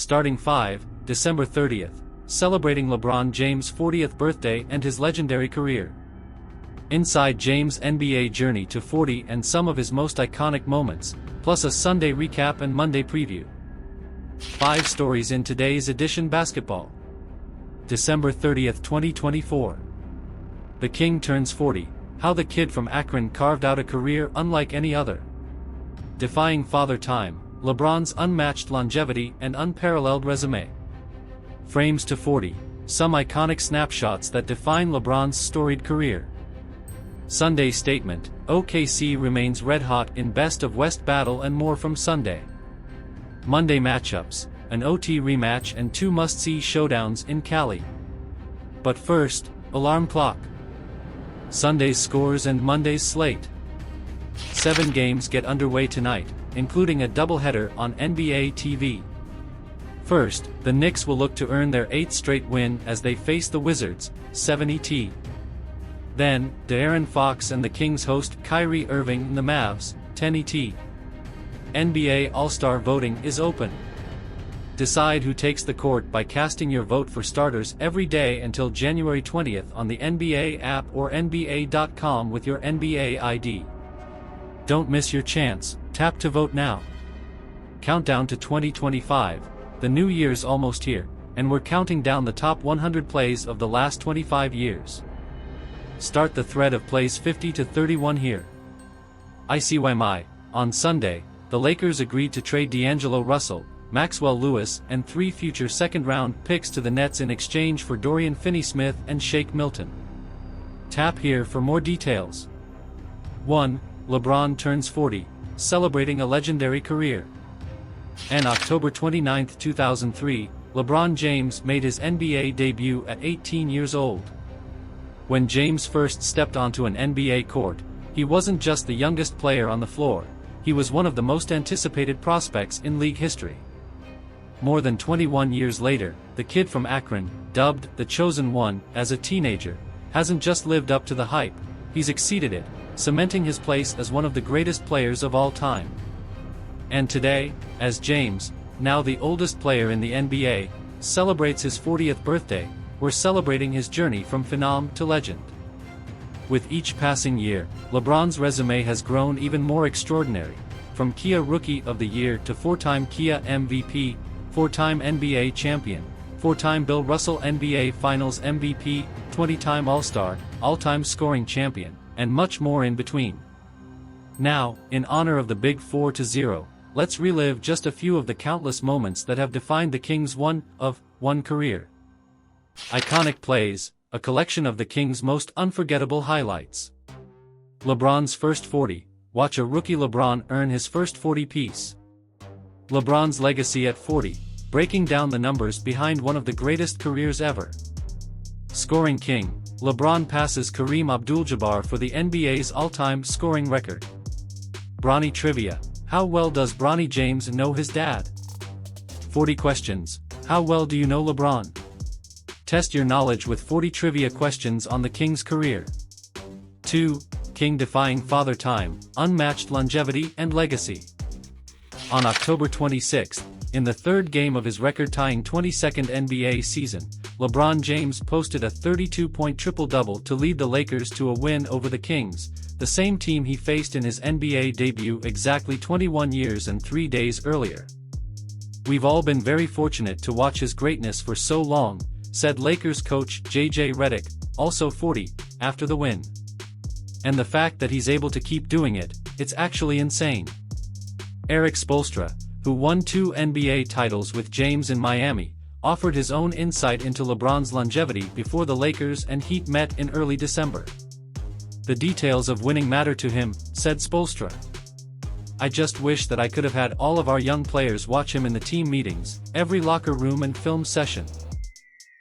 Starting 5, December 30th, celebrating LeBron James' 40th birthday and his legendary career. Inside James' NBA journey to 40 and some of his most iconic moments, plus a Sunday recap and Monday preview. 5 stories in today's edition basketball. December 30th, 2024. The King turns 40, how the kid from Akron carved out a career unlike any other. Defying father time, LeBron's unmatched longevity and unparalleled resume. Frames to 40, some iconic snapshots that define LeBron's storied career. Sunday statement, OKC remains red-hot in Best of West battle and more from Sunday. Monday matchups, an OT rematch and 2 must-see showdowns in Cali. But first, alarm clock. Sunday's scores and Monday's slate. 7 games get underway tonight, including a doubleheader on NBA TV. First, the Knicks will look to earn their 8th straight win as they face the Wizards, 7 ET. Then, De'Aaron Fox and the Kings host Kyrie Irving and the Mavs, 10 ET. NBA All-Star voting is open. Decide who takes the court by casting your vote for starters every day until January 20th on the NBA app or NBA.com with your NBA ID. Don't miss your chance, tap to vote now. Countdown to 2025, the new year's almost here, and we're counting down the top 100 plays of the last 25 years. Start the thread of plays 50 to 31 here. ICYMI, on Sunday, the Lakers agreed to trade D'Angelo Russell, Maxwell Lewis and 3 future second-round picks to the Nets in exchange for Dorian Finney-Smith and Shake Milton. Tap here for more details. 1. LeBron turns 40, celebrating a legendary career. On October 29, 2003, LeBron James made his NBA debut at 18 years old. When James first stepped onto an NBA court, he wasn't just the youngest player on the floor, he was one of the most anticipated prospects in league history. More than 21 years later, the kid from Akron, dubbed the Chosen One as a teenager, hasn't just lived up to the hype, he's exceeded it, cementing his place as one of the greatest players of all time. And today, as James, now the oldest player in the NBA, celebrates his 40th birthday, we're celebrating his journey from phenom to legend. With each passing year, LeBron's resume has grown even more extraordinary, from Kia Rookie of the Year to 4-time Kia MVP, 4-time NBA champion, 4-time Bill Russell NBA Finals MVP, 20-time All-Star, all-time scoring champion, and much more in between. Now, in honor of the Big 4-0, let's relive just a few of the countless moments that have defined the Kings' one career. Iconic plays, a collection of the Kings' most unforgettable highlights. LeBron's first 40, watch a rookie LeBron earn his first 40-piece. LeBron's legacy at 40, breaking down the numbers behind one of the greatest careers ever. Scoring king, LeBron passes Kareem Abdul-Jabbar for the NBA's all-time scoring record. Bronny trivia, how well does Bronny James know his dad? 40 questions, how well do you know LeBron? Test your knowledge with 40 trivia questions on the King's career. 2. King defying father time, unmatched longevity and legacy. On October 26, in the 3rd game of his record-tying 22nd NBA season, LeBron James posted a 32-point triple-double to lead the Lakers to a win over the Kings, the same team he faced in his NBA debut exactly 21 years and 3 days earlier. We've all been very fortunate to watch his greatness for so long, said Lakers coach J.J. Redick, also 40, after the win. And the fact that he's able to keep doing it, it's actually insane. Erik Spoelstra, who won 2 NBA titles with James in Miami, offered his own insight into LeBron's longevity before the Lakers and Heat met in early December. The details of winning matter to him, said Spoelstra. I just wish that I could have had all of our young players watch him in the team meetings, every locker room and film session.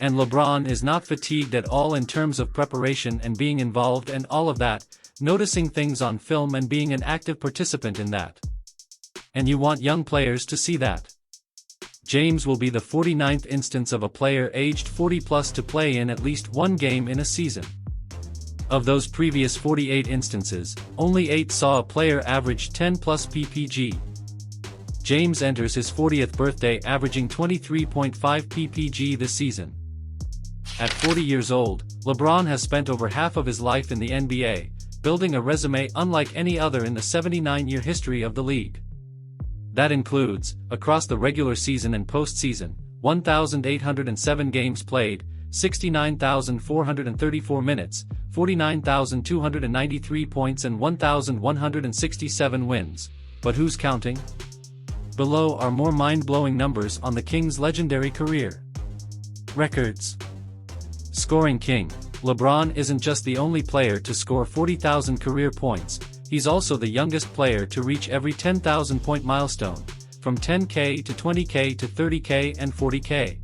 And LeBron is not fatigued at all in terms of preparation and being involved and all of that, noticing things on film and being an active participant in that. And you want young players to see that. James will be the 49th instance of a player aged 40+ to play in at least one game in a season. Of those previous 48 instances, only 8 saw a player average 10+ PPG. James enters his 40th birthday averaging 23.5 ppg this season. At 40 years old, LeBron has spent over half of his life in the NBA, building a resume unlike any other in the 79-year history of the league. That includes, across the regular season and postseason, 1,807 games played, 69,434 minutes, 49,293 points and 1,167 wins. But who's counting? Below are more mind-blowing numbers on the King's legendary career. Records. Scoring king, LeBron isn't just the only player to score 40,000 career points, he's also the youngest player to reach every 10,000-point milestone, from 10K to 20K to 30K and 40K.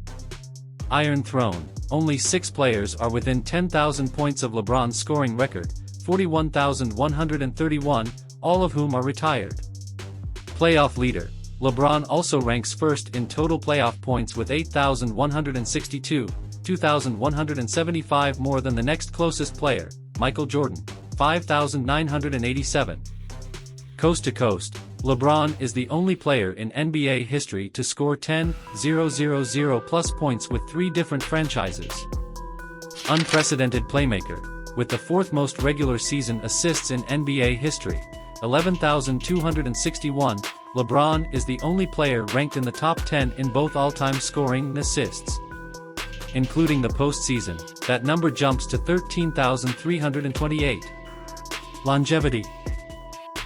Iron Throne, only 6 players are within 10,000 points of LeBron's scoring record, 41,131, all of whom are retired. Playoff leader, LeBron also ranks first in total playoff points with 8,162, 2,175 more than the next closest player, Michael Jordan, 5,987. Coast to coast, LeBron is the only player in NBA history to score 10,000+ points with 3 different franchises. Unprecedented playmaker, with the 4th most regular season assists in NBA history, 11,261, LeBron is the only player ranked in the top 10 in both all-time scoring and assists. Including the postseason, that number jumps to 13,328. Longevity.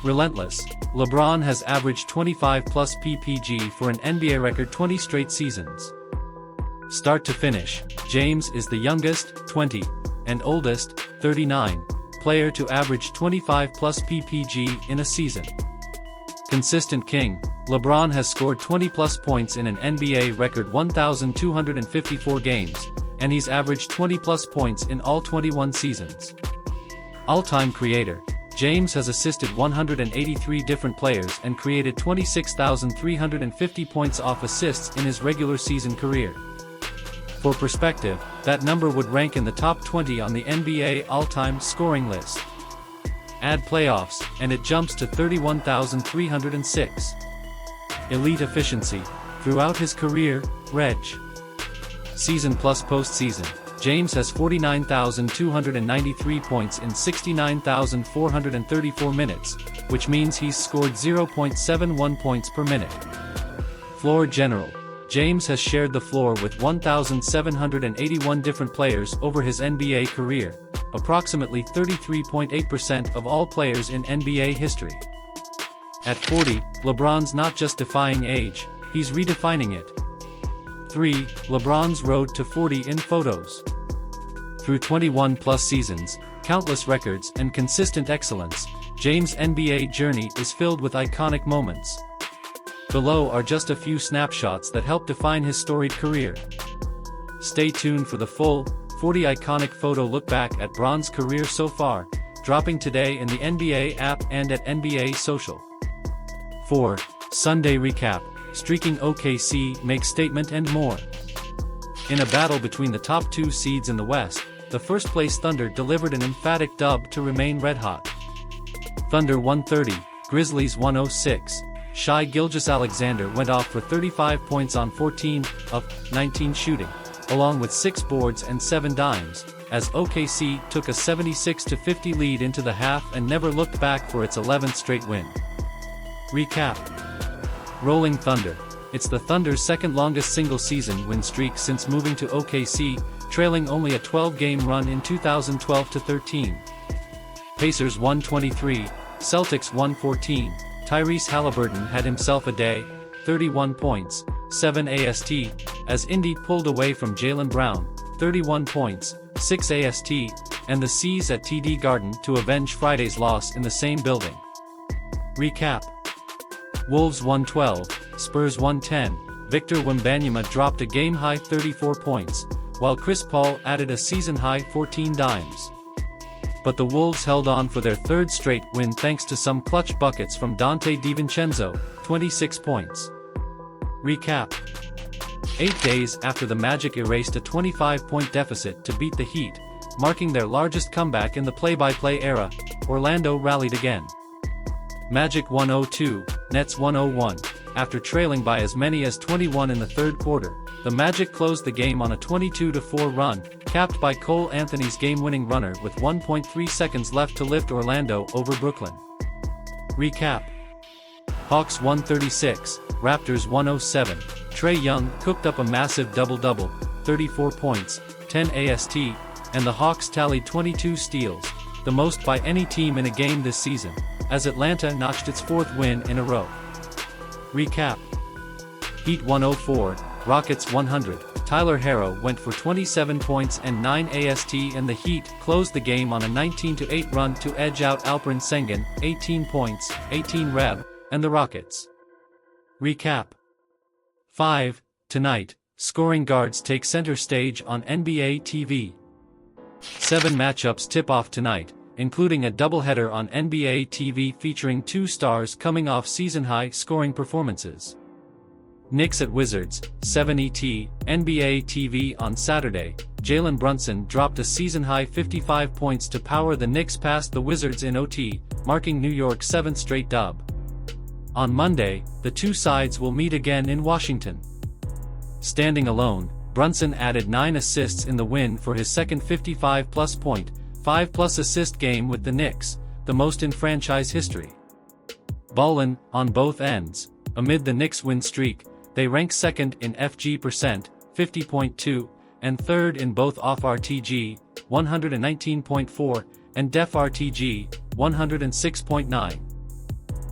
Relentless, LeBron has averaged 25+ ppg for an NBA record 20 straight seasons. Start to finish, James is the youngest, 20, and oldest, 39, player to average 25+ ppg in a season. Consistent king, LeBron has scored 20+ points in an NBA record 1,254 games, and he's averaged 20+ points in all 21 seasons. All-time creator, James has assisted 183 different players and created 26,350 points off assists in his regular season career. For perspective, that number would rank in the top 20 on the NBA all-time scoring list. Add playoffs, and it jumps to 31,306. Elite efficiency, throughout his career, Reg. Season plus postseason, James has 49,293 points in 69,434 minutes, which means he's scored 0.71 points per minute. Floor general, James has shared the floor with 1,781 different players over his NBA career, approximately 33.8% of all players in NBA history. At 40, LeBron's not just defying age, he's redefining it. 3. LeBron's road to 40 in photos. Through 21+ seasons, countless records and consistent excellence, James' NBA journey is filled with iconic moments. Below are just a few snapshots that help define his storied career. Stay tuned for the full, 40 iconic photo look back at Bron's career so far, dropping today in the NBA app and at NBA Social. 4. Sunday recap, streaking OKC makes statement and more. In a battle between the top 2 seeds in the West, the first-place Thunder delivered an emphatic dub to remain red-hot. Thunder 130, Grizzlies 106. Shai Gilgeous-Alexander went off for 35 points on 14 of 19 shooting, along with 6 boards and 7 dimes, as OKC took a 76-50 lead into the half and never looked back for its 11th straight win. Recap. Rolling Thunder. It's the Thunder's second-longest single-season win streak since moving to OKC, trailing only a 12-game run in 2012-13. Pacers 123, Celtics 114. Tyrese Halliburton had himself a day, 31 points, 7 AST, as Indy pulled away from Jaylen Brown, 31 points, 6 AST, and the C's at TD Garden to avenge Friday's loss in the same building. Recap. Wolves 112, Spurs 110, Victor Wembanyama dropped a game-high 34 points, while Chris Paul added a season-high 14 dimes. But the Wolves held on for their 3rd straight win thanks to some clutch buckets from Dante DiVincenzo, 26 points. Recap. 8 days after the Magic erased a 25-point deficit to beat the Heat, marking their largest comeback in the play-by-play era, Orlando rallied again. Magic 102, Nets 101, after trailing by as many as 21 in the third quarter. The Magic closed the game on a 22-4 run, capped by Cole Anthony's game-winning runner with 1.3 seconds left to lift Orlando over Brooklyn. Recap: Hawks 136, Raptors 107. Trae Young cooked up a massive double-double, 34 points, 10 AST, and the Hawks tallied 22 steals, the most by any team in a game this season, as Atlanta notched its fourth win in a row. Recap: Heat 104, Rockets 100. Tyler Herro went for 27 points and 9 AST, and the Heat closed the game on a 19-8 run to edge out Alperen Sengun, 18 points, 18 reb, and the Rockets. Recap: 5. Tonight, scoring guards take center stage on NBA TV. 7 matchups tip off tonight, including a doubleheader on NBA TV featuring 2 stars coming off season-high scoring performances. Knicks at Wizards, 7 ET. NBA TV on Saturday, Jalen Brunson dropped a season-high 55 points to power the Knicks past the Wizards in OT, marking New York's 7th straight dub. On Monday, the two sides will meet again in Washington. Standing alone, Brunson added 9 assists in the win for his second 55-plus point, 5-plus assist game with the Knicks, the most in franchise history. Ballin' on both ends. Amid the Knicks' win streak, they rank second in FG percent, 50.2, and third in both off-RTG, 119.4, and def-RTG, 106.9.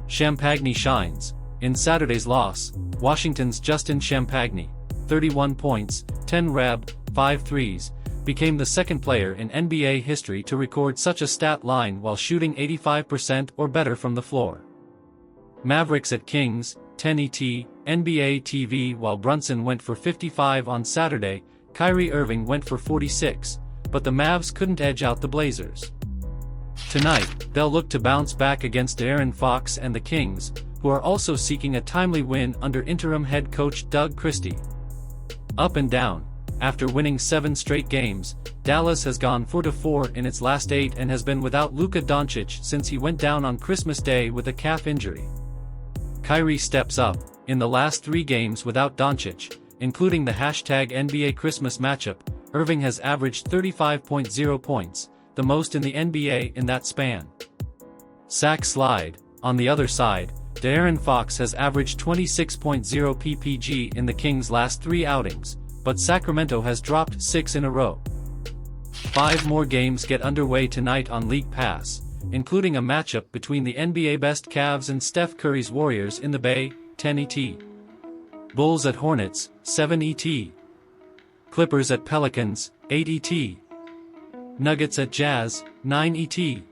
Champagny shines. In Saturday's loss, Washington's Justin Champagny, 31 points, 10 reb, 5 threes, became the second player in NBA history to record such a stat line while shooting 85% or better from the floor. Mavericks at Kings, 10 ET. NBA TV. While Brunson went for 55 on Saturday, Kyrie Irving went for 46, but the Mavs couldn't edge out the Blazers. Tonight, they'll look to bounce back against De'Aaron Fox and the Kings, who are also seeking a timely win under interim head coach Doug Christie. Up and down. After winning 7 straight games, Dallas has gone 4-4 in its last 8 and has been without Luka Doncic since he went down on Christmas Day with a calf injury. Kyrie steps up. In the last 3 games without Doncic, including the #NBA Christmas matchup, Irving has averaged 35.0 points, the most in the NBA in that span. Sack slide. On the other side, De'Aaron Fox has averaged 26.0 ppg in the Kings' last 3 outings, but Sacramento has dropped 6 in a row. 5 more games get underway tonight on League Pass, including a matchup between the NBA best Cavs and Steph Curry's Warriors in the Bay, 10 ET. Bulls at Hornets, 7 ET. Clippers at Pelicans, 8 ET. Nuggets at Jazz, 9 ET.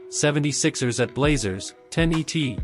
76ers at Blazers, 10 ET.